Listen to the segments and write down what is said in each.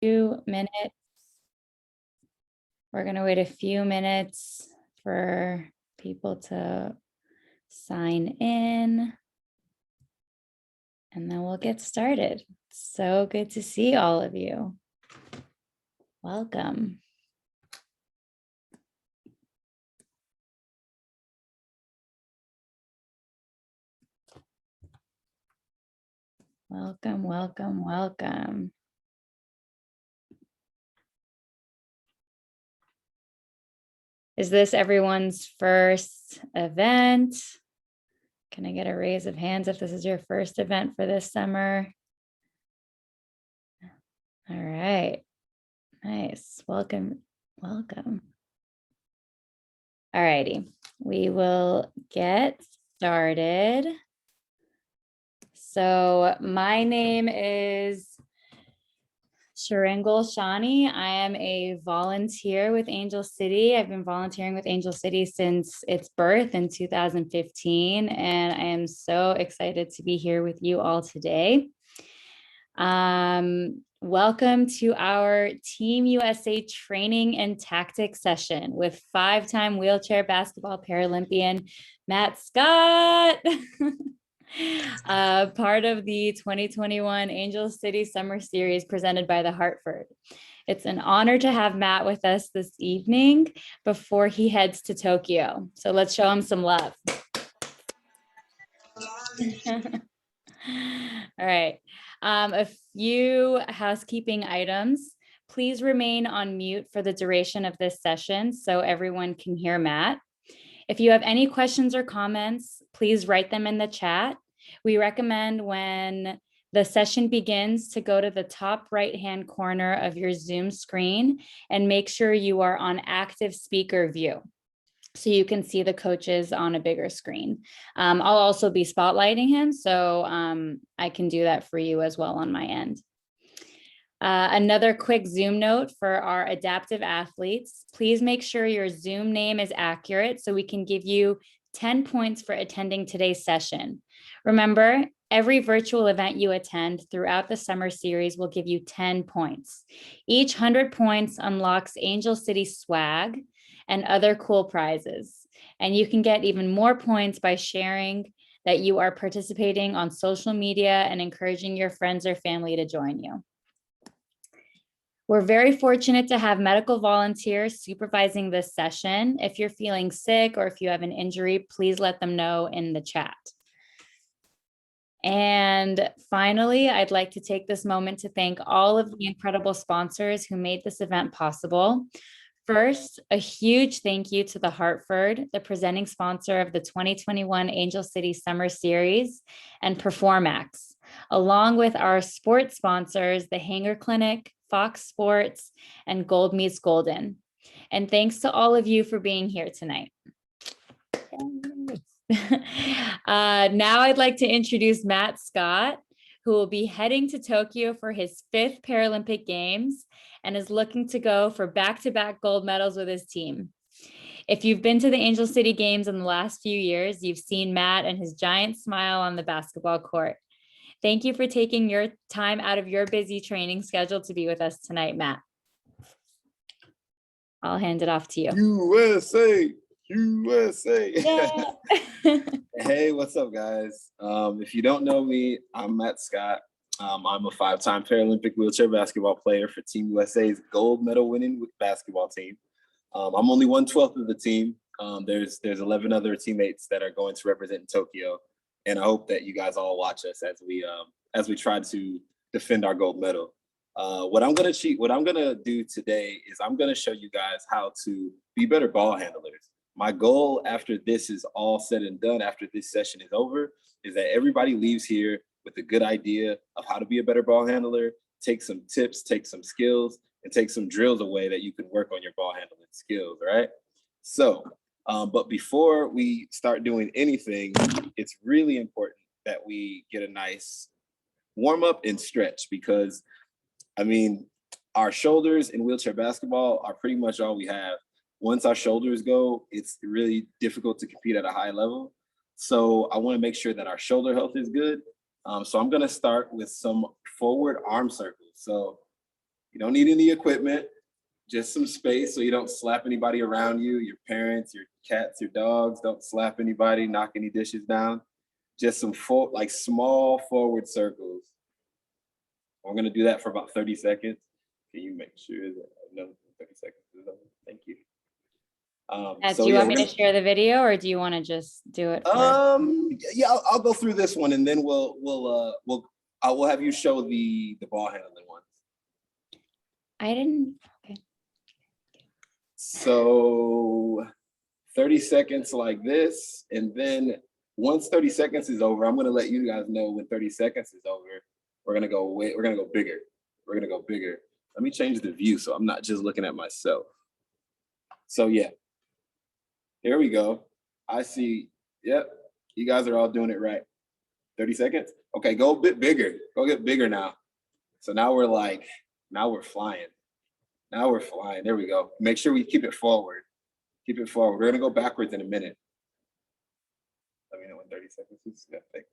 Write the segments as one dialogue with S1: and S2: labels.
S1: few minutes. We're going to wait a few minutes for people to sign in, and then we'll get started. So good to see all of you. Welcome. Welcome, welcome, welcome. Is this everyone's first event? Can I get a raise of hands if this is your first event for this summer? All right, nice, welcome, welcome. All righty, we will get started. So my name is Sharangal Shani. I am a volunteer with Angel City. I've been volunteering with Angel City since its birth in 2015, and I am so excited to be here with you all today. Welcome to our Team USA training and tactics session with 5-time wheelchair basketball Paralympian Matt Scott. Part of the 2021 Angel City Summer Series presented by the Hartford. It's an honor to have Matt with us this evening before he heads to Tokyo. So let's show him some love. All right. A few housekeeping items. Please remain on mute for the duration of this session so everyone can hear Matt. If you have any questions or comments, please write them in the chat. We recommend when the session begins to go to the top right-hand corner of your Zoom screen and make sure you are on active speaker view so you can see the coaches on a bigger screen. I'll also be spotlighting him, so I can do that for you as well on my end. Another quick Zoom note for our adaptive athletes, please make sure your Zoom name is accurate so we can give you 10 points for attending today's session. Remember, every virtual event you attend throughout the summer series will give you 10 points. Each 100 points unlocks Angel City swag and other cool prizes. And you can get even more points by sharing that you are participating on social media and encouraging your friends or family to join you. We're very fortunate to have medical volunteers supervising this session. If you're feeling sick or if you have an injury, please let them know in the chat. And finally, I'd like to take this moment to thank all of the incredible sponsors who made this event possible. First, a huge thank you to the Hartford, the presenting sponsor of the 2021 Angel City Summer Series, and PerformX, along with our sports sponsors, the Hanger Clinic, Fox Sports, and Gold Meets Golden. And thanks to all of you for being here tonight. Now I'd like to introduce Matt Scott, who will be heading to Tokyo for his 5th Paralympic Games and is looking to go for back-to-back gold medals with his team. If you've been to the Angel City Games in the last few years, you've seen Matt and his giant smile on the basketball court. Thank you for taking your time out of your busy training schedule to be with us tonight, Matt. I'll hand it off to you.
S2: USA, USA.
S1: Yeah.
S2: Hey, what's up, guys? If you don't know me, I'm Matt Scott. I'm a 5-time Paralympic wheelchair basketball player for Team USA's gold medal winning basketball team. I'm only 1/12 of the team. There's 11 other teammates that are going to represent in Tokyo, and I hope that you guys all watch us as we try to defend our gold medal. What I'm gonna do today is I'm gonna show you guys how to be better ball handlers. My goal after this is all said and done, after this session is over, is that everybody leaves here with a good idea of how to be a better ball handler, take some tips, take some skills, and take some drills away that you can work on your ball handling skills, right? So, but before we start doing anything, it's really important that we get a nice warm up and stretch, because I mean, our shoulders in wheelchair basketball are pretty much all we have. Once our shoulders go, it's really difficult to compete at a high level. So I want to make sure that our shoulder health is good. So I'm going to start with some forward arm circles. So You don't need any equipment, just some space so you don't slap anybody around you, your parents, your cats, your dogs. Don't slap anybody, knock any dishes down. Just some small forward circles. I'm gonna do that for about 30 seconds. Can you make sure that I know 30 seconds is over? Thank you.
S1: Do you want me to share the video, or do you want to just do it?
S2: Yeah, I'll go through this one, and then we'll have you show the ball handling ones.
S1: I didn't. Okay.
S2: So 30 seconds like this, and then once 30 seconds is over, I'm gonna let you guys know when 30 seconds is over. We're gonna go bigger. We're gonna go bigger. Let me change the view so I'm not just looking at myself. So yeah, here we go. I see, yep, you guys are all doing it right. 30 seconds? Okay, go a bit bigger. Go get bigger now. So now we're flying. Now we're flying, there we go. Make sure we keep it forward. Keep it forward. We're gonna go backwards in a minute. Let me know when 30 seconds is. Yeah, thanks.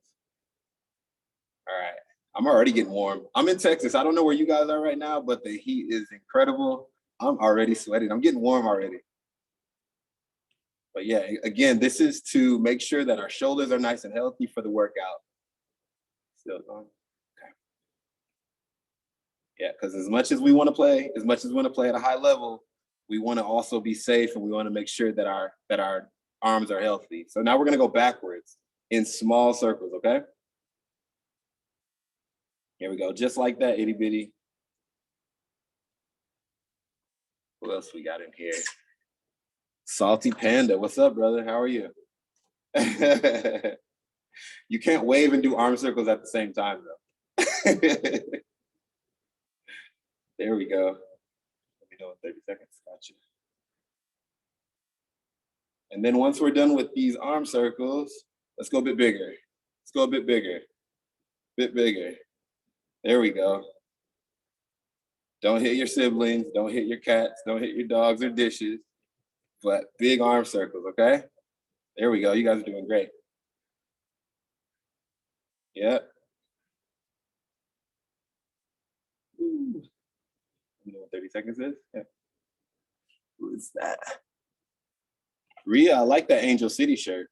S2: All right, I'm already getting warm. I'm in Texas. I don't know where you guys are right now, but the heat is incredible. I'm already sweating. I'm getting warm already. But yeah, again, this is to make sure that our shoulders are nice and healthy for the workout. Still going? Okay. Yeah, because as much as we want to play at a high level, we want to also be safe, and we want to make sure that our arms are healthy. So now we're going to go backwards in small circles, okay? Here we go, just like that, itty bitty. What else we got in here? Salty Panda, what's up, brother? How are you? You can't wave and do arm circles at the same time, though. There we go. Let me know in 30 seconds. Gotcha. And then once we're done with these arm circles, let's go a bit bigger. Let's go a bit bigger. Bit bigger. There we go. Don't hit your siblings. Don't hit your cats. Don't hit your dogs or dishes. But big arm circles, okay? There we go. You guys are doing great. Yep. Ooh. You know what 30 seconds is? Yeah. Who is that? Rhea, I like that Angel City shirt.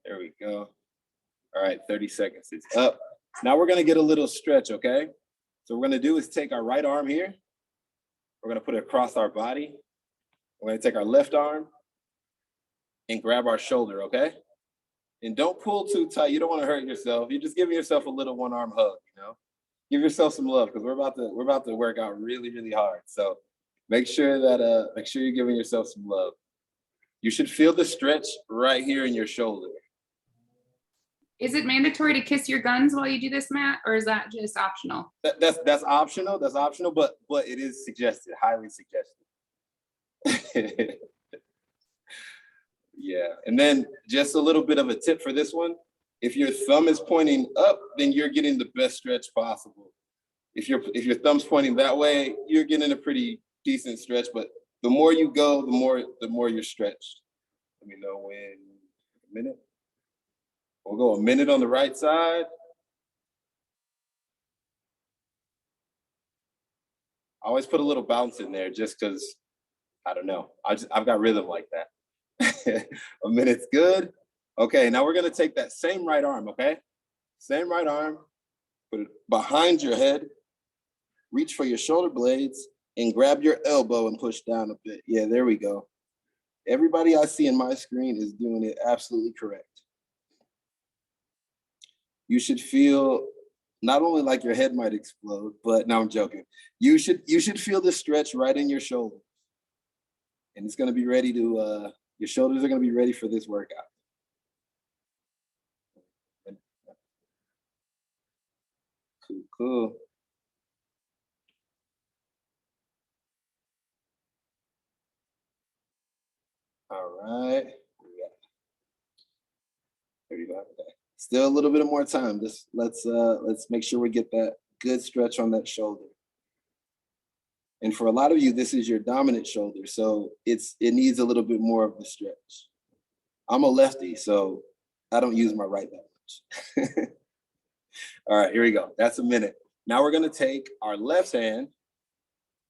S2: There we go. All right, 30 seconds. It's up. Now we're gonna get a little stretch, okay? So what we're gonna do is take our right arm here. We're gonna put it across our body. We're gonna take our left arm and grab our shoulder, okay? And don't pull too tight. You don't wanna hurt yourself. You're just giving yourself a little one arm hug, you know? Give yourself some love, because we're about to work out really, really hard. So make sure you're giving yourself some love. You should feel the stretch right here in your shoulder.
S3: Is it mandatory to kiss your guns while you do this, Matt, or is that just optional?
S2: That's optional. That's optional, but it is suggested, highly suggested. Yeah, and then just a little bit of a tip for this one. If your thumb is pointing up, then you're getting the best stretch possible. If your thumb's pointing that way, you're getting a pretty decent stretch, but the more you go, the more you're stretched. Let me know when. A minute. We'll go a minute on the right side. I always put a little bounce in there just because, I don't know. I've got rhythm like that. A minute's good. Okay, now we're gonna take that same right arm, okay? Same right arm, put it behind your head, reach for your shoulder blades, and grab your elbow and push down a bit. Yeah, there we go. Everybody I see in my screen is doing it absolutely correct. You should feel not only like your head might explode, but no, I'm joking. You should feel the stretch right in your shoulder. And it's gonna be ready to, your shoulders are gonna be ready for this workout. Cool, cool. All right. There you go. Okay. Still a little bit more time. Let's make sure we get that good stretch on that shoulder. And for a lot of you, this is your dominant shoulder, so it needs a little bit more of the stretch. I'm a lefty, so I don't use my right that much. All right, here we go. That's a minute. Now we're gonna take our left hand,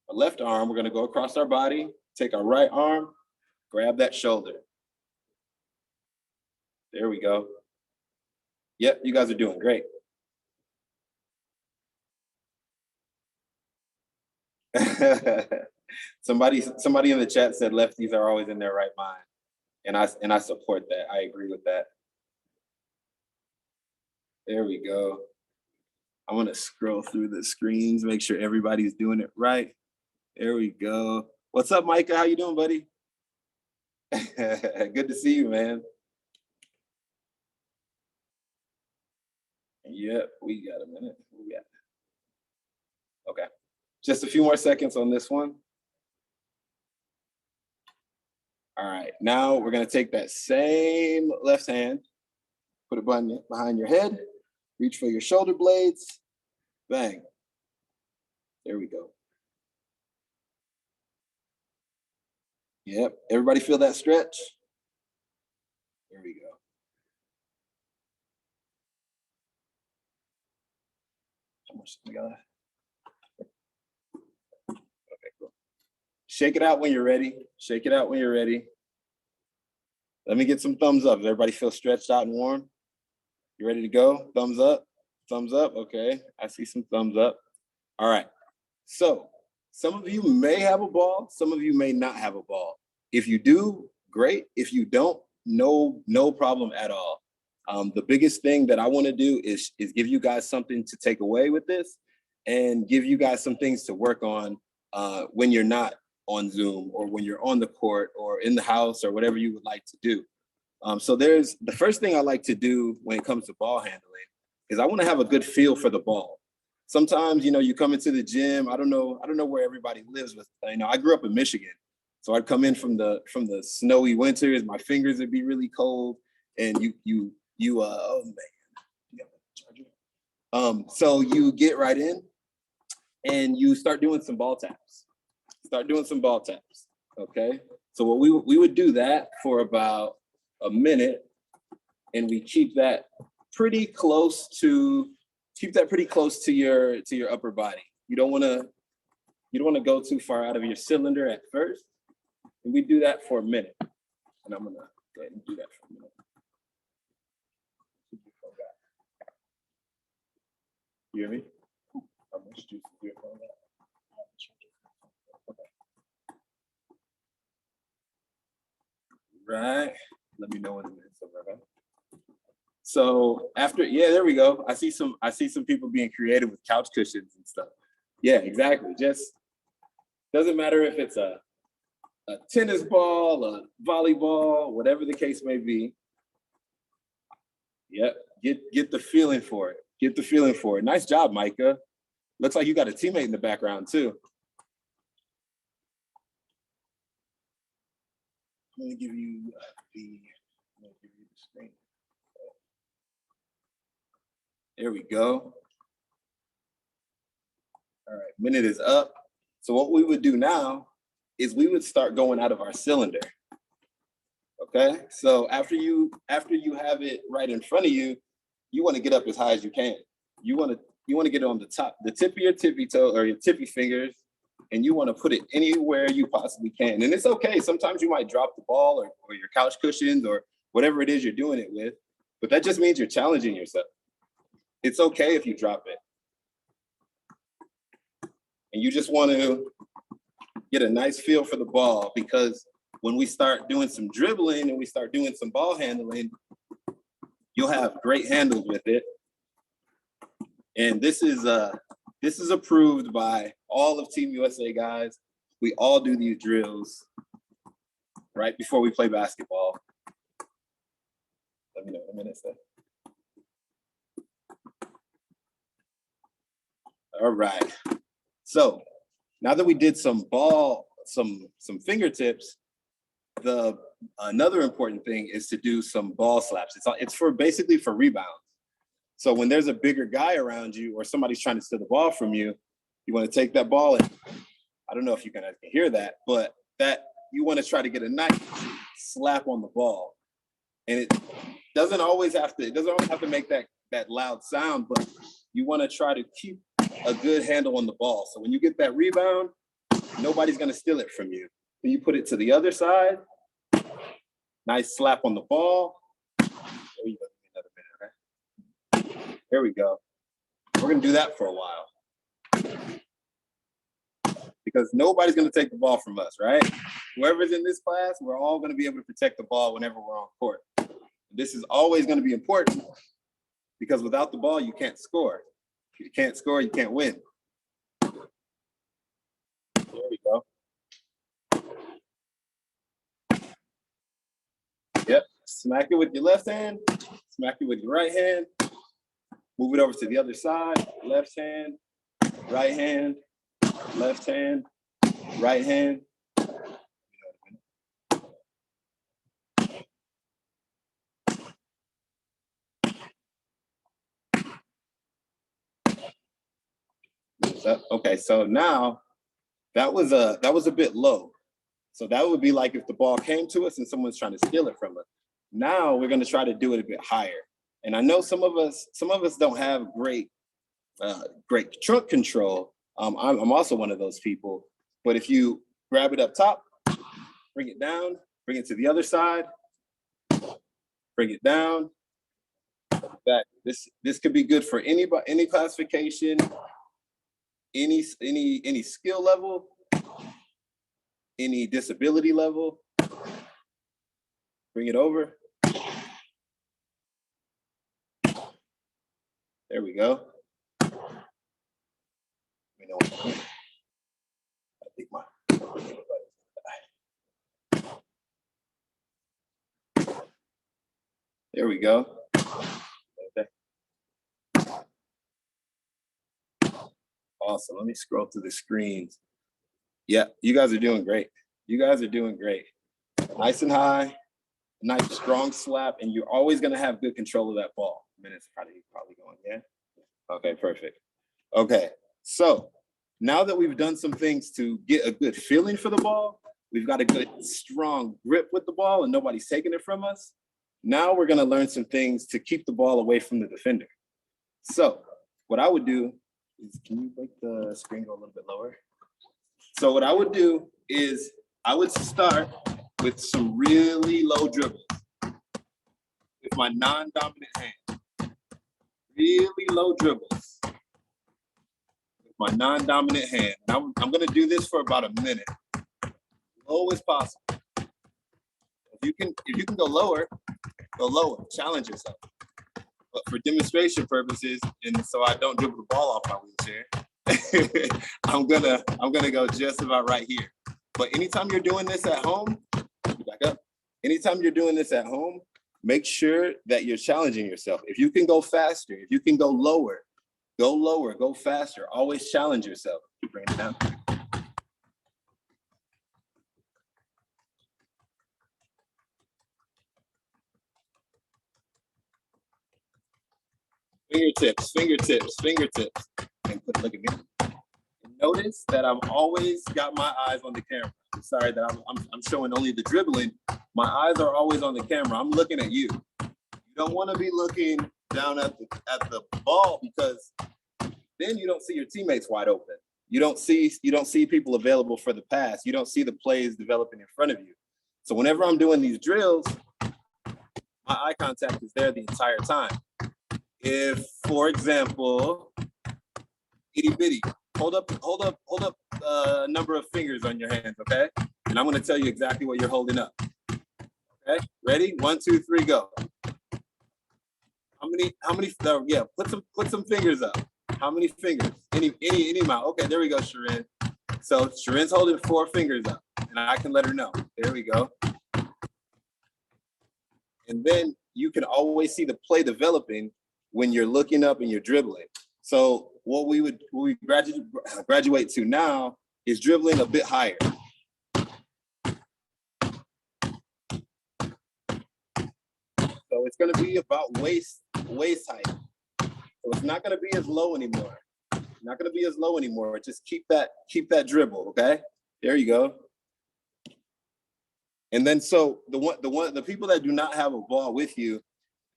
S2: our left arm, we're gonna go across our body, take our right arm, grab that shoulder. There we go. Yep, you guys are doing great. Somebody in the chat said lefties are always in their right mind. And I support that. I agree with that. There we go. I'm gonna scroll through the screens, make sure everybody's doing it right. There we go. What's up, Micah? How you doing, buddy? Good to see you, man. Yep, we got a minute. We got. Okay, just a few more seconds on this one. All right, now we're gonna take that same left hand, put it behind your head, reach for your shoulder blades, bang. There we go. Yep, everybody feel that stretch? There we go. How much we got? Okay, cool. Shake it out when you're ready. Shake it out when you're ready. Let me get some thumbs up. Does everybody feel stretched out and warm? You ready to go? Thumbs up? Thumbs up? Okay, I see some thumbs up. All right, so some of you may have a ball, some of you may not have a ball. If you do, great. If you don't, no problem at all. The biggest thing that I want to do is give you guys something to take away with this and give you guys some things to work on when you're not on Zoom or when you're on the court or in the house or whatever you would like to do. So there's the first thing I like to do when it comes to ball handling is I want to have a good feel for the ball. Sometimes, you come into the gym. I don't know where everybody lives, but I grew up in Michigan. So I'd come in from the snowy winters, my fingers would be really cold, and oh man. So you get right in and you start doing some ball taps. Okay? So what we would do that for about a minute, and we keep that pretty close to your upper body. You don't want to go too far out of your cylinder at first. And we do that for a minute. And I'm gonna go ahead and do that for a minute. You hear me? How much juice is your phone got? Right. Let me know when it's over. So after, there we go. I see some people being creative with couch cushions and stuff. Yeah, exactly. Just doesn't matter if it's a tennis ball, a volleyball, whatever the case may be. Yep, get the feeling for it. Nice job, Micah. Looks like you got a teammate in the background too. I'm gonna give you the screen. There we go. All right, minute is up. So what we would do now is we would start going out of our cylinder. Okay, so after you have it right in front of you, you want to get up as high as you can. You want to get it on the tip of your tippy toe or your tippy fingers, and you want to put it anywhere you possibly can. And it's okay. Sometimes you might drop the ball or your couch cushions or whatever it is you're doing it with, but that just means you're challenging yourself. It's okay if you drop it. And you just want to get a nice feel for the ball, because when we start doing some dribbling and we start doing some ball handling, you'll have great handles with it. And this is approved by all of Team USA guys. We all do these drills right before we play basketball. Let me know in a minute, sir. All right. So now that we did some fingertips, another important thing is to do some ball slaps. It's basically for rebounds. So when there's a bigger guy around you or somebody's trying to steal the ball from you, you want to take that ball and I don't know if you can hear that, but that you want to try to get a nice slap on the ball. And it doesn't always have to make that loud sound, but you want to try to keep a good handle on the ball. So when you get that rebound, nobody's gonna steal it from you. Then you put it to the other side. Nice slap on the ball. There you go. Another minute, okay? There we go. We're gonna do that for a while. Because nobody's gonna take the ball from us, right? Whoever's in this class, we're all gonna be able to protect the ball whenever we're on court. This is always gonna be important because without the ball, you can't score. If you can't score, you can't win. There we go. Yep, smack it with your left hand, smack it with your right hand, move it over to the other side, left hand, right hand, left hand, right hand. Okay, so now that was a bit low. So that would be like if the ball came to us and someone's trying to steal it from us. Now we're going to try to do it a bit higher. And I know some of us don't have great trunk control. I'm also one of those people. But if you grab it up top, bring it down, bring it to the other side, bring it down. That this could be good for any classification, any skill level, any disability level. Bring it over. There we go. I think my there we go. Okay. Awesome. Let me scroll through the screens. Yeah, you guys are doing great. You guys are doing great. Nice and high, nice strong slap, and you're always going to have good control of that ball. Minutes probably going, yeah? Okay, perfect. Okay, so now that we've done some things to get a good feeling for the ball, we've got a good strong grip with the ball and nobody's taking it from us. Now we're going to learn some things to keep the ball away from the defender. So what I would do is, can you make the screen go a little bit lower? So what I would do is I would start with some really low dribbles with my non-dominant hand. Really low dribbles with my non-dominant hand. I'm going to do this for about a minute, low as possible. If you can go lower, challenge yourself. But for demonstration purposes, and so I don't dribble the ball off my wheelchair, I'm gonna go just about right here. But anytime you're doing this at home, back up. Anytime you're doing this at home, make sure that you're challenging yourself. If you can go faster, if you can go lower, go faster. Always challenge yourself. Bring it down. Fingertips. And look at me. Notice that I've always got my eyes on the camera. I'm sorry that I'm showing only the dribbling. My eyes are always on the camera. I'm looking at you. You don't want to be looking down at the ball because then you don't see your teammates wide open. You don't see people available for the pass. You don't see the plays developing in front of you. So whenever I'm doing these drills, my eye contact is there the entire time. If, for example, itty bitty, hold up a number of fingers on your hands, okay? And I'm gonna tell you exactly what you're holding up. Okay, ready? 1, 2, 3, go. How many? Yeah, put some fingers up. How many fingers? Any amount. Okay, there we go, Sharon. So Sharon's holding 4 fingers up, and I can let her know. There we go. And then you can always see the play developing when you're looking up and you're dribbling. So what we graduate to now is dribbling a bit higher. So it's going to be about waist height. So it's not going to be as low anymore. Just keep that dribble, okay? There you go. And then so the people that do not have a ball with you,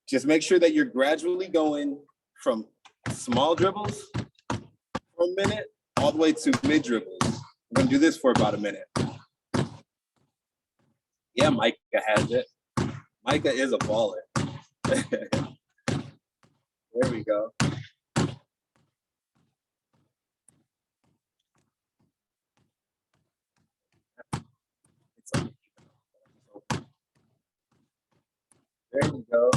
S2: just make sure that you're gradually going from small dribbles from minute all the way to mid dribbles. We're gonna do this for about a minute. Yeah, Micah has it. Micah is a baller. There we go. There we go.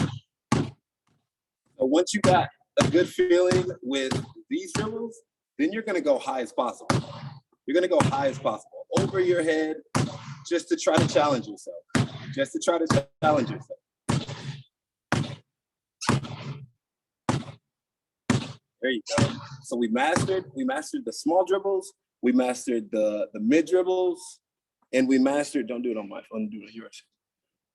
S2: So once you got a good feeling with these dribbles, then you're gonna go high as possible. You're gonna go high as possible, over your head, just to try to challenge yourself. Just to try to challenge yourself. There you go. So we mastered the small dribbles, we mastered the mid dribbles, and we mastered, don't do it on my phone, do it on yours.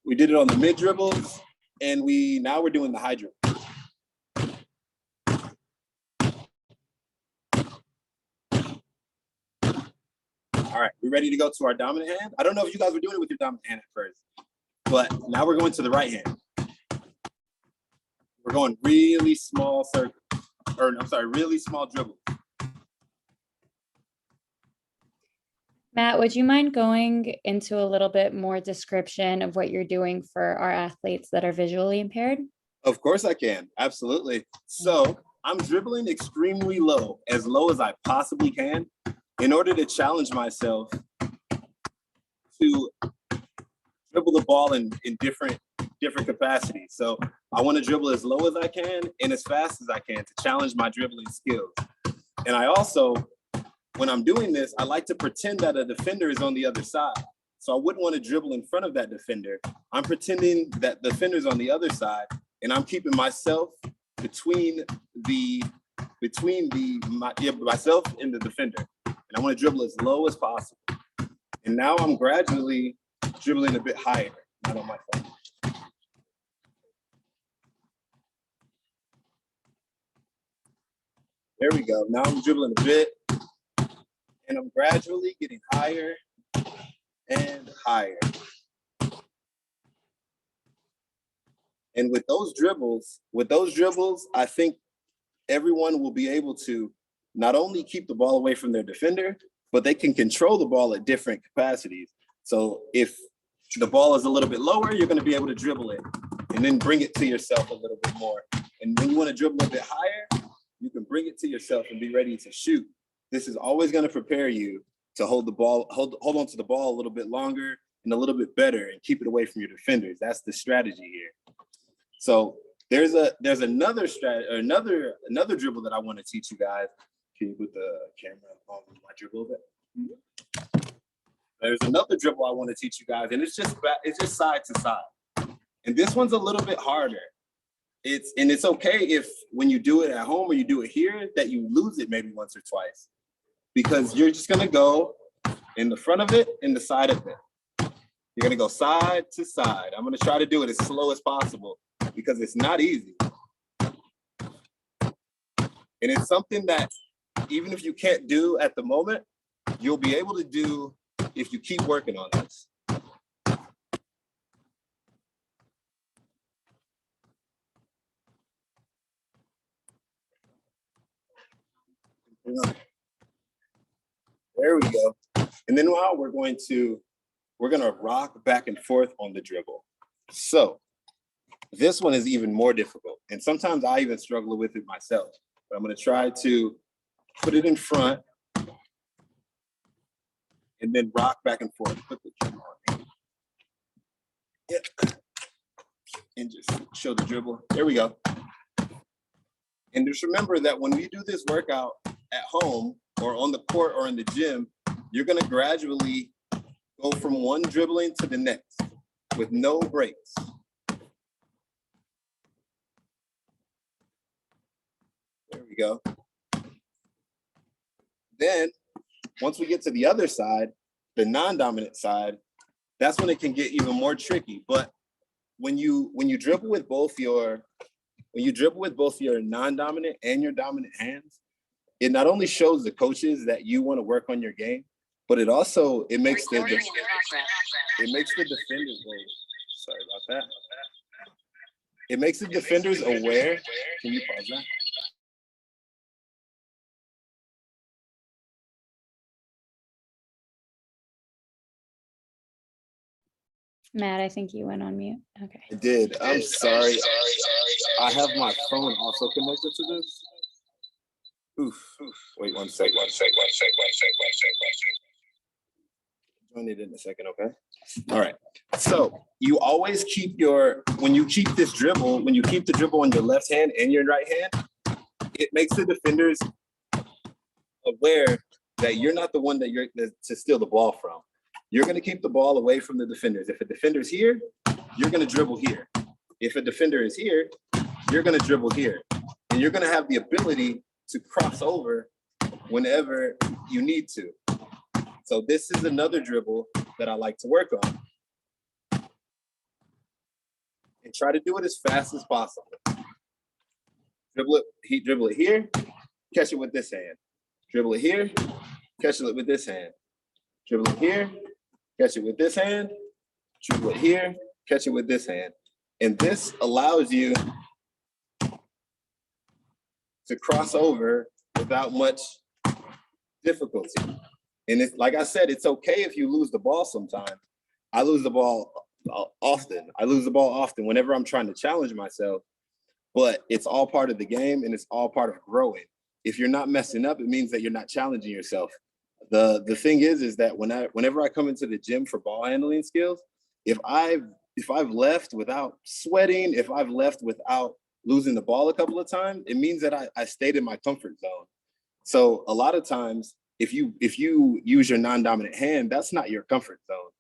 S2: We did it on the mid dribbles, and now we're doing the high dribble. All right, we ready to go to our dominant hand? I don't know if you guys were doing it with your dominant hand at first, but now we're going to the right hand. We're going really small circles, or I'm sorry, really small dribbles.
S1: Matt, would you mind going into a little bit more description of what you're doing for our athletes that are visually impaired?
S2: Of course I can, absolutely. So I'm dribbling extremely low as I possibly can, in order to challenge myself to dribble the ball in different capacities. So I want to dribble as low as I can and as fast as I can to challenge my dribbling skills. And I also, when I'm doing this, I like to pretend that a defender is on the other side. So I wouldn't want to dribble in front of that defender. I'm pretending that the defender's on the other side, and I'm keeping myself between myself and the defender. And I want to dribble as low as possible. And now I'm gradually dribbling a bit higher, not on my phone. There we go. Now I'm dribbling a bit, and I'm gradually getting higher and higher. And with those dribbles, I think everyone will be able to not only keep the ball away from their defender, but they can control the ball at different capacities. So if the ball is a little bit lower, you're going to be able to dribble it and then bring it to yourself a little bit more. And when you want to dribble a bit higher, you can bring it to yourself and be ready to shoot. This is always going to prepare you to hold on to the ball a little bit longer and a little bit better and keep it away from your defenders. That's the strategy here. So there's another dribble that I want to teach you guys. Can you put the camera on my dribble a bit? Mm-hmm. There's another dribble I want to teach you guys, and it's just side to side. And this one's a little bit harder. It's okay if when you do it at home or you do it here that you lose it maybe once or twice, because you're just gonna go in the front of it and the side of it. You're gonna go side to side. I'm gonna try to do it as slow as possible because it's not easy. And it's something that even if you can't do at the moment, you'll be able to do if you keep working on this. There we go. And then now we're gonna rock back and forth on the dribble. So this one is even more difficult. And sometimes I even struggle with it myself. But I'm gonna try to put it in front and then rock back and forth. Put the camera on. Yeah. And just show the dribble. There we go. And just remember that when we do this workout at home or on the court or in the gym, you're gonna gradually go from one dribbling to the next with no breaks. There we go. Then once we get to the other side, the non-dominant side, that's when it can get even more tricky. But when you dribble with both your non-dominant and your dominant hands, it not only shows the coaches that you want to work on your game, but it makes the defenders. Sorry about that. It makes the defenders aware. Can you pause that?
S1: Matt, I think you went on mute. Okay.
S2: I did. I'm sorry. I have my phone also connected to this. Oof. Wait 1 second. Join it in a second, okay? All right. So you always keep when you keep the dribble on your left hand and your right hand, it makes the defenders aware that you're not the one to steal the ball from. You're going to keep the ball away from the defenders. If a defender's here, you're going to dribble here. If a defender is here, you're going to dribble here. And you're going to have the ability to cross over whenever you need to. So this is another dribble that I like to work on. And try to do it as fast as possible. Dribble it here, catch it with this hand. Dribble it here, catch it with this hand. Dribble it here, catch it with this hand. Dribble it here, catch it with this hand. And this allows you to cross over without much difficulty. And it's, like I said, it's okay if you lose the ball sometimes. I lose the ball often. I lose the ball often whenever I'm trying to challenge myself, but it's all part of the game and it's all part of growing. If you're not messing up, it means that you're not challenging yourself. The thing is that whenever I come into the gym for ball handling skills, if I've left without sweating, if I've left without losing the ball a couple of times, it means that I stayed in my comfort zone. So a lot of times, if you use your non-dominant hand, that's not your comfort zone.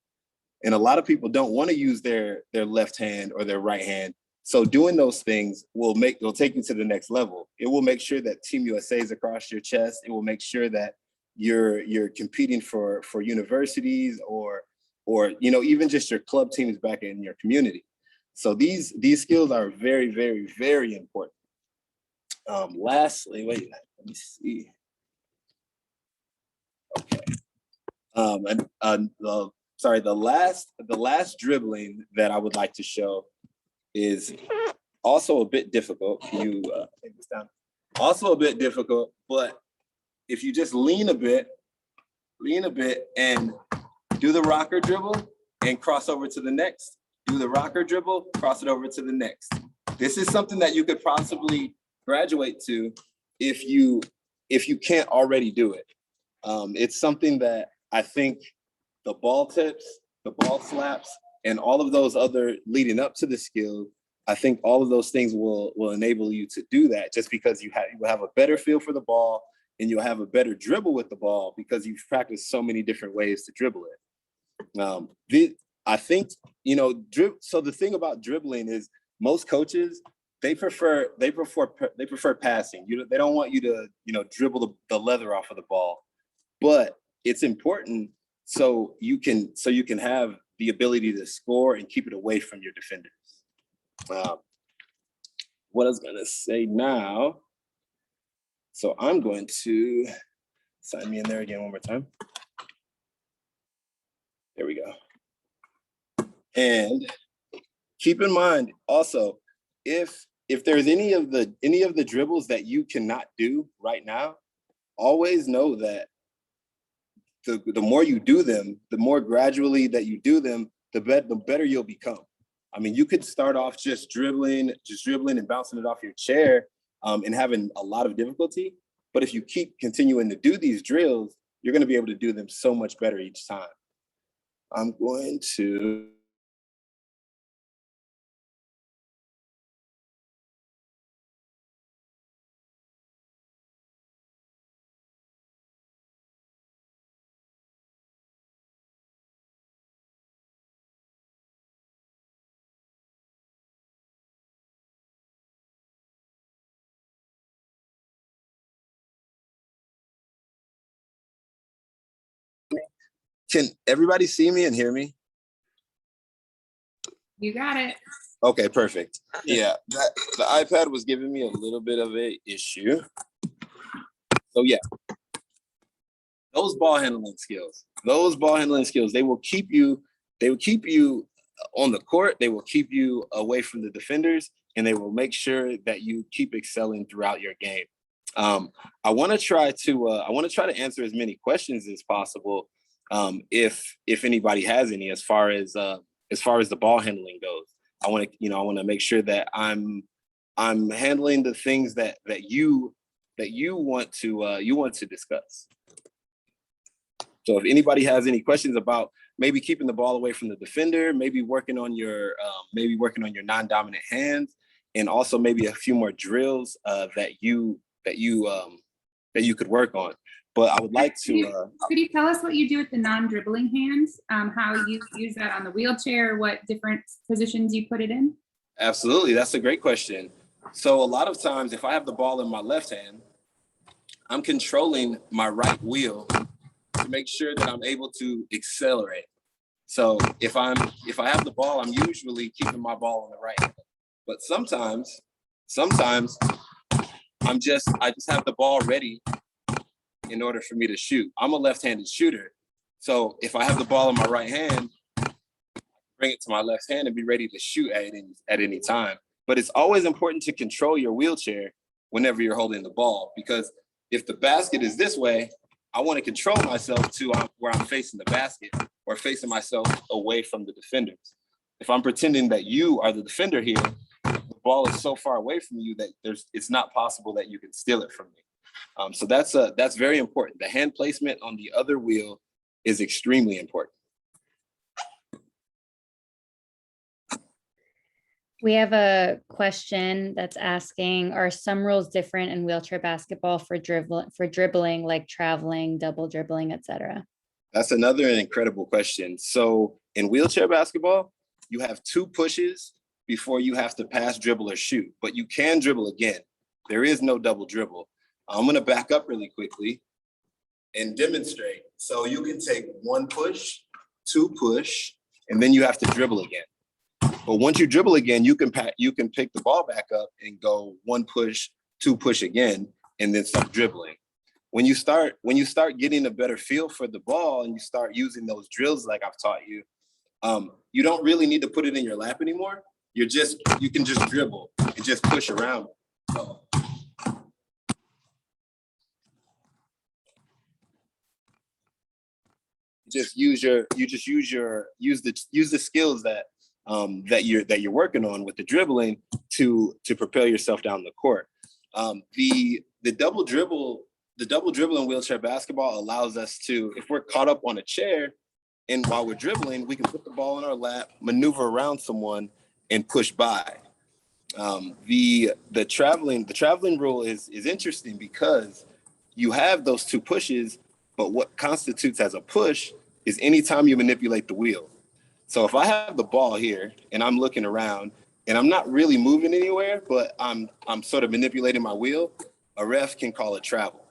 S2: And a lot of people don't want to use their left hand or their right hand. So doing those things will take you to the next level. It will make sure that Team USA is across your chest. It will make sure that you're competing for universities or even just your club teams back in your community. So these skills are very, very, very important. Lastly, wait, let me see. Okay. The last dribbling that I would like to show is also a bit difficult. Can you take this down? Also a bit difficult, but if you just lean a bit and do the rocker dribble and cross over to the next. Do the rocker dribble, cross it over to the next. This is something that you could possibly graduate to if you can't already do it. It's something that I think the ball tips, the ball slaps, and all of those other leading up to the skill, I think all of those things will enable you to do that just because you will have a better feel for the ball and you'll have a better dribble with the ball because you've practiced so many different ways to dribble it. I think, so the thing about dribbling is most coaches, they prefer passing. They don't want you to, dribble the leather off of the ball, but it's important so you can have the ability to score and keep it away from your defenders. What I was gonna say now, so I'm going to sign me in there again one more time. There we go. And keep in mind also, if there's any of the dribbles that you cannot do right now, always know that the more you do them, the more gradually that you do them, the better you'll become. I mean, you could start off just dribbling and bouncing it off your chair and having a lot of difficulty. But if you keep continuing to do these drills, you're going to be able to do them so much better each time. I'm going to Can everybody see me and hear me?
S3: You got it.
S2: Okay, perfect. Yeah, the iPad was giving me a little bit of an issue. So yeah, those ball handling skills, they will keep you on the court, they will keep you away from the defenders, and they will make sure that you keep excelling throughout your game. I want to try to answer as many questions as possible. If anybody has any, as far as as far as the ball handling goes. I want to make sure that I'm handling the things that you want to discuss. So if anybody has any questions about maybe keeping the ball away from the defender, maybe working on your non-dominant hands, and also maybe a few more drills that you could work on. But I would like to.
S3: Could you tell us what you do with the non-dribbling hands? How you use that on the wheelchair? What different positions you put it in?
S2: Absolutely, that's a great question. So a lot of times, if I have the ball in my left hand, I'm controlling my right wheel to make sure that I'm able to accelerate. So if I have the ball, I'm usually keeping my ball on the right hand. But sometimes I just have the ball ready in order for me to shoot. I'm a left-handed shooter. So if I have the ball in my right hand, bring it to my left hand and be ready to shoot at any time. But it's always important to control your wheelchair whenever you're holding the ball, because if the basket is this way, I want to control myself to where I'm facing the basket or facing myself away from the defenders. If I'm pretending that you are the defender here, the ball is so far away from you that it's not possible that you can steal it from me. So that's very important. The hand placement on the other wheel is extremely important.
S1: We have a question that's asking, are some rules different in wheelchair basketball for dribbling, like traveling, double dribbling, etc.?
S2: That's another incredible question. So in wheelchair basketball, you have 2 pushes before you have to pass, dribble, or shoot, but you can dribble again. There is no double dribble. I'm going to back up really quickly and demonstrate. So you can take 1 push, 2 push, and then you have to dribble again. But once you dribble again, you can pick the ball back up and go 1 push, 2 push again, and then start dribbling. When you start getting a better feel for the ball and you start using those drills like I've taught you, you don't really need to put it in your lap anymore. You can just dribble and just push around. So, use the skills that you're working on with the dribbling to propel yourself down the court. The double dribble in wheelchair basketball allows us to, if we're caught up on a chair and while we're dribbling, we can put the ball in our lap, maneuver around someone, and push by. The traveling rule is interesting because you have those 2 pushes, but what constitutes as a push is anytime you manipulate the wheel. So if I have the ball here and I'm looking around and I'm not really moving anywhere, but I'm sort of manipulating my wheel, a ref can call it travel,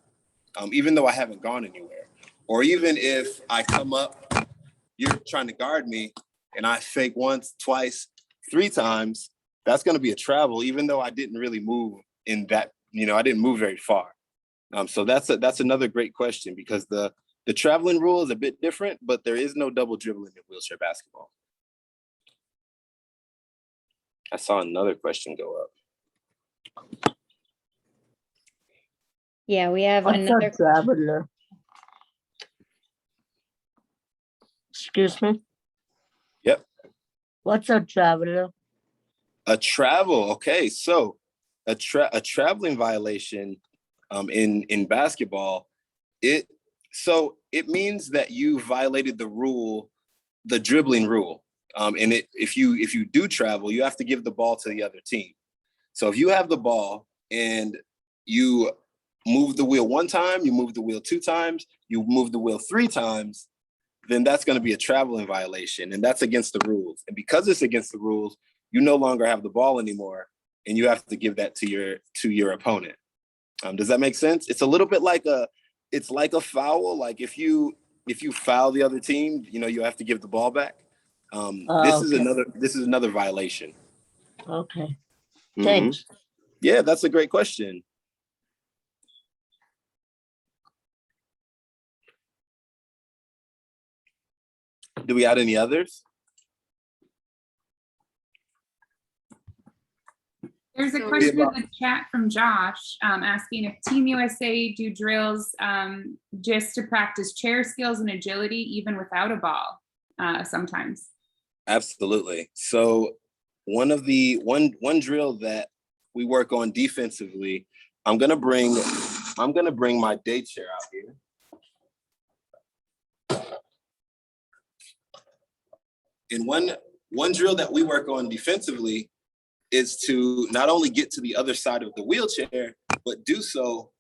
S2: even though I haven't gone anywhere. Or even if I come up, you're trying to guard me, and I fake once, twice, 3 times, that's going to be a travel, even though I didn't really move in that, I didn't move very far. So that's another great question, because the traveling rule is a bit different, but there is no double dribbling in wheelchair basketball. I saw another question go up.
S1: Yeah, we have another
S4: traveler. Excuse me?
S2: Yep.
S4: What's a traveler?
S2: A travel. Okay, so a traveling violation in basketball, it means that you violated the rule, the dribbling rule. And if you do travel, you have to give the ball to the other team. So if you have the ball and you move the wheel 1 time, you move the wheel 2 times, you move the wheel 3 times, then that's going to be a traveling violation, and that's against the rules. And because it's against the rules, you no longer have the ball anymore, and you have to give that to your opponent. Does that make sense? It's a little bit like a foul. Like if you foul the other team, you have to give the ball back. This is another violation.
S4: Okay.
S2: Mhm.
S4: Thanks.
S2: Yeah, that's a great question. Do we add any others?
S3: There's a question in the chat from Josh asking if Team USA do drills just to practice chair skills and agility, even without a ball sometimes.
S2: Absolutely. So one drill that we work on defensively, I'm gonna bring my day chair out here. And one drill that we work on defensively is to not only get to the other side of the wheelchair, but do so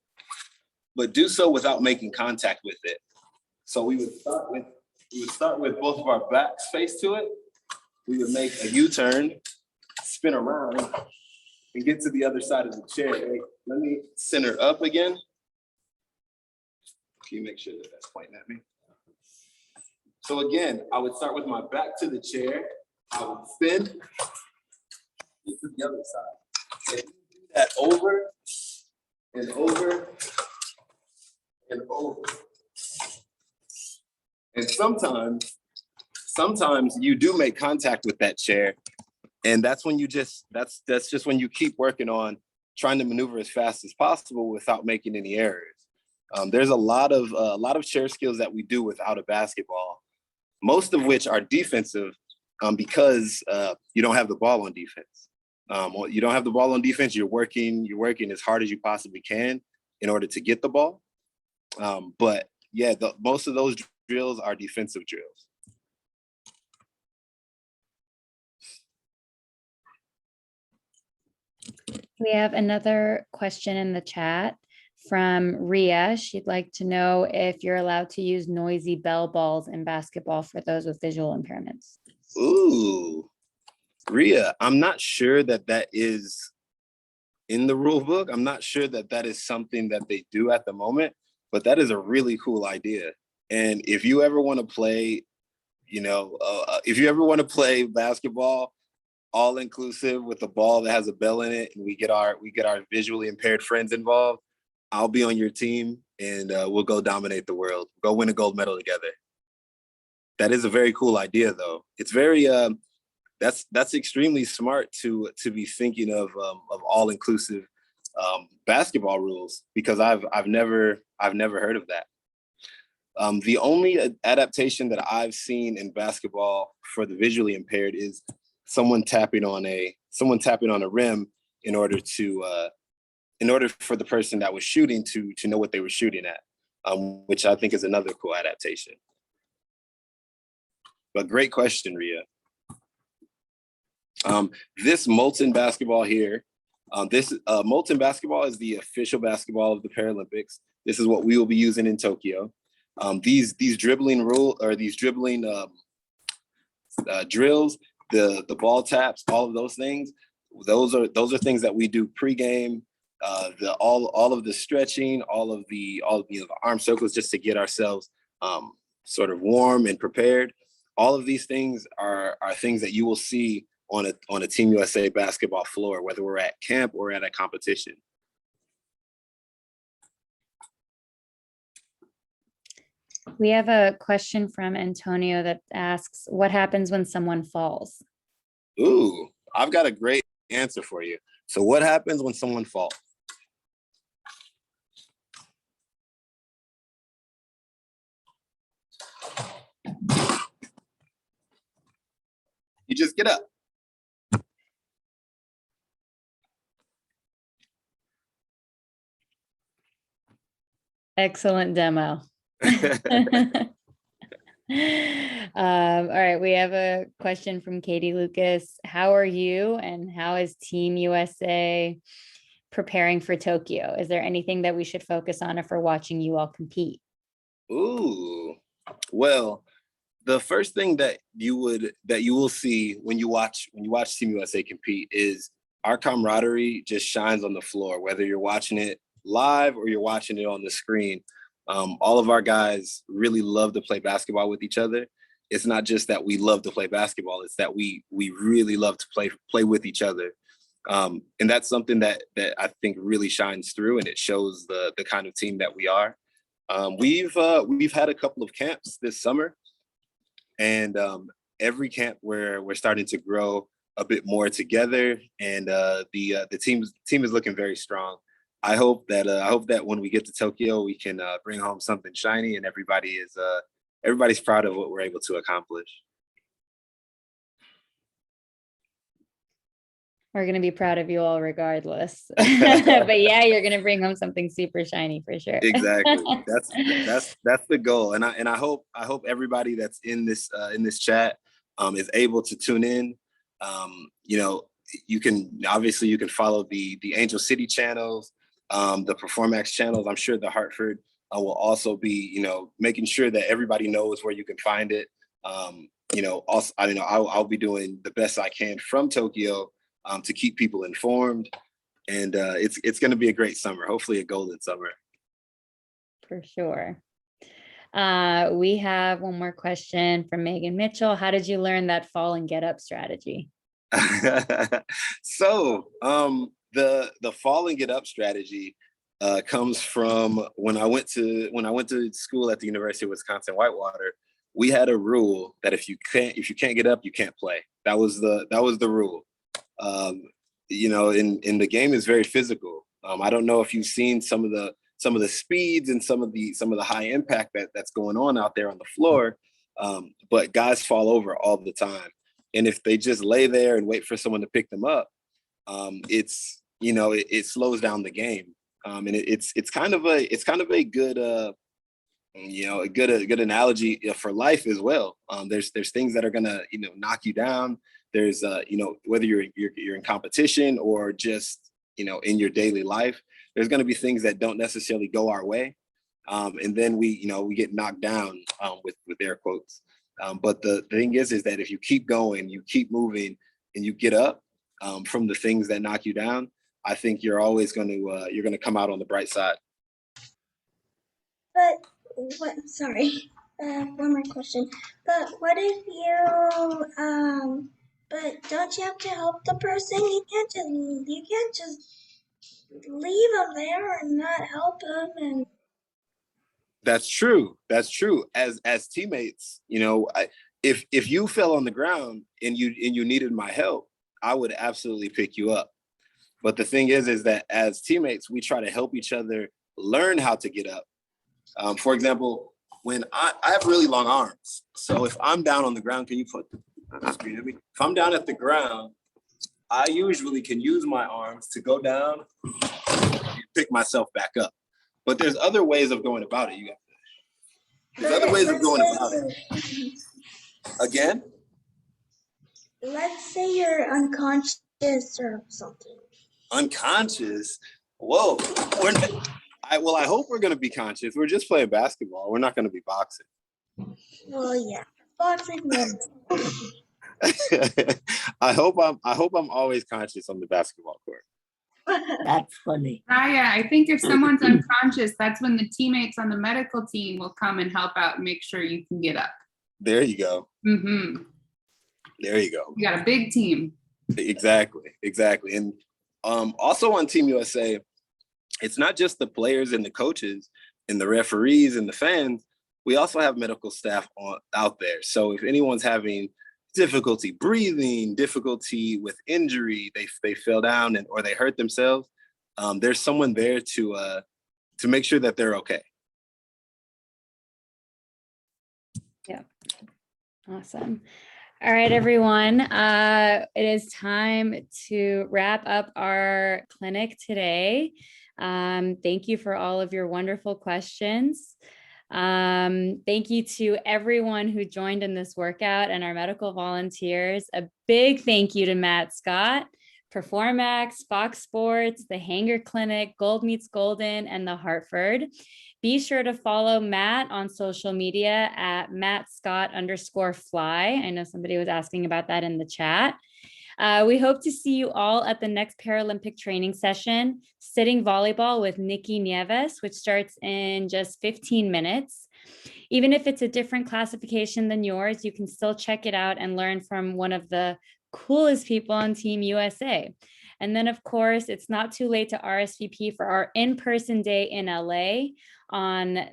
S2: without making contact with it. So we would start with both of our backs face to it. We would make a U-turn, spin around, and get to the other side of the chair. Wait, let me center up again. Can you make sure that that's pointing at me? So again, I would start with my back to the chair. I would spin, get to the other side. And do that over and over and over. And sometimes you do make contact with that chair, and that's when that's just when you keep working on trying to maneuver as fast as possible without making any errors. There's a lot of chair skills that we do without a basketball, most of which are defensive, because you don't have the ball on defense. You don't have the ball on defense. You're working as hard as you possibly can in order to get the ball. But yeah, most of those drills are defensive drills.
S1: We have another question in the chat from Ria. She'd like to know if you're allowed to use noisy bell balls in basketball for those with visual impairments.
S2: Ooh, Ria, I'm not sure that is in the rule book. I'm not sure that is something that they do at the moment, but that is a really cool idea. And if you ever want to play, if you ever want to play basketball all inclusive with a ball that has a bell in it, and we get our visually impaired friends involved, I'll be on your team, and we'll go dominate the world, go win a gold medal together. That is a very cool idea, though. It's very that's extremely smart to be thinking of all inclusive basketball rules, because I've never heard of that. The only adaptation that I've seen in basketball for the visually impaired is someone tapping on a rim in order for the person that was shooting to know what they were shooting at, which I think is another cool adaptation. But great question, Ria. This molten basketball here, molten basketball is the official basketball of the Paralympics. This is what we will be using in Tokyo. These dribbling drills, the ball taps, all of those things, those are things that we do pregame. All of the stretching, all of the arm circles, just to get ourselves sort of warm and prepared. All of these things are things that you will see on a Team USA basketball floor, whether we're at camp or at a competition.
S1: We have a question from Antonio that asks, what happens when someone falls?
S2: Ooh, I've got a great answer for you. So what happens when someone falls? You just get up.
S1: Excellent demo. All right, we have a question from Katie Lucas. How are you, and how is Team USA preparing for Tokyo? Is there anything that we should focus on if we're watching you all compete?
S2: Ooh, well, the first thing that you will see when you watch Team USA compete is our camaraderie just shines on the floor, whether you're watching it live or you're watching it on the screen. All of our guys really love to play basketball with each other. It's not just that we love to play basketball, it's that we really love to play with each other. And that's something that I think really shines through, and it shows the kind of team that we are. We've had a couple of camps this summer, and every camp we're starting to grow a bit more together, and the team is looking very strong. I hope that when we get to Tokyo, we can bring home something shiny, and everybody's proud of what we're able to accomplish.
S1: We're going to be proud of you all regardless. But yeah, you're going to bring home something super shiny for sure.
S2: Exactly. That's the goal. And I hope everybody that's in this chat is able to tune in. You know, you can follow the Angel City channels, the Performax channels. I'm sure the Hartford will also be, you know, making sure that everybody knows where you can find it. You know, also, I'll be doing the best I can from Tokyo to keep people informed. And it's going to be a great summer, hopefully a golden summer.
S1: For sure. We have one more question from Megan Mitchell. How did you learn that fall and get up strategy?
S2: So the fall and get up strategy comes from when I went to school at the University of Wisconsin-Whitewater. We had a rule that if you can't get up, you can't play. That was the rule. You know, in the game is very physical. I don't know if you've seen some of the speeds and some of the high impact that's going on out there on the floor. But guys fall over all the time. And if they just lay there and wait for someone to pick them up, it's, you know, it slows down the game. And it's kind of a good you know, a good analogy for life as well. There's things that are gonna, you know, knock you down. There's you know, whether you're in competition or just, you know, in your daily life, there's gonna be things that don't necessarily go our way. And then we get knocked down with air quotes. But the thing is that if you keep going, you keep moving, and you get up from the things that knock you down, I think you're always going to come out on the bright side.
S5: But sorry, one more question. But what if you but don't you have to help the person? You can't just leave them there and not help them. And
S2: That's true. As teammates, you know, if you fell on the ground and you needed my help, I would absolutely pick you up. But the thing is that as teammates, we try to help each other learn how to get up. For example, when I have really long arms, so if I'm down on the ground, can you put the screen at me? If I'm down at the ground, I usually can use my arms to go down and pick myself back up. But there's other ways of going about it. There's other ways of going about it. Again?
S5: let's say you're unconscious or something.
S2: Unconscious? Whoa. I hope we're going to be conscious. We're just playing basketball. We're not going to be boxing.
S5: Well, yeah, boxing.
S2: I hope I'm always conscious on the basketball court.
S4: That's funny.
S3: Yeah, I think if someone's unconscious, that's when the teammates on the medical team will come and help out and make sure you can get up.
S2: There you go.
S3: Mm-hmm.
S2: There you go.
S3: You got a big team.
S2: Exactly. And also on Team USA, it's not just the players and the coaches and the referees and the fans. We also have medical staff out there. So if anyone's having difficulty breathing, difficulty with injury, they fell down or they hurt themselves, there's someone there to make sure that they're okay.
S1: Yeah. Awesome. All right, everyone. It is time to wrap up our clinic today. Thank you for all of your wonderful questions. Thank you to everyone who joined in this workout and our medical volunteers. A big thank you to Matt Scott, Performax, Fox Sports, the Hanger Clinic, Gold Meets Golden, and the Hartford. Be sure to follow Matt on social media at @MattScott_fly. I know somebody was asking about that in the chat. We hope to see you all at the next Paralympic training session, sitting volleyball with Nikki Nieves, which starts in just 15 minutes. Even if it's a different classification than yours, you can still check it out and learn from one of the coolest people on Team USA. And then, of course, it's not too late to RSVP for our in-person day in LA on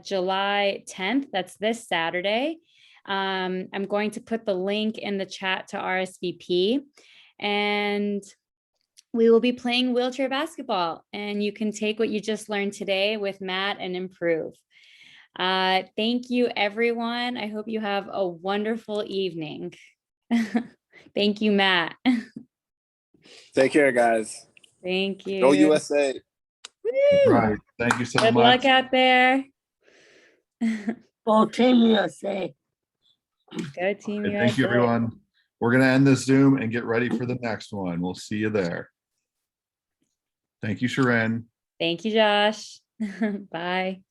S1: July 10th. That's this Saturday. I'm going to put the link in the chat to RSVP, and we will be playing wheelchair basketball, and you can take what you just learned today with Matt and improve. Thank you, everyone. I hope you have a wonderful evening. Thank you, Matt.
S2: Take care, guys.
S1: Thank you.
S2: Go USA.
S1: Woo!
S6: Right. Thank you so
S1: Good
S6: much.
S1: luck out there.
S4: Go Team USA.
S1: Go Team
S6: Okay,
S1: USA.
S6: thank you, everyone. We're going to end this Zoom and get ready for the next one. We'll see you there. Thank you, Sharon.
S1: Thank you, Josh. Bye.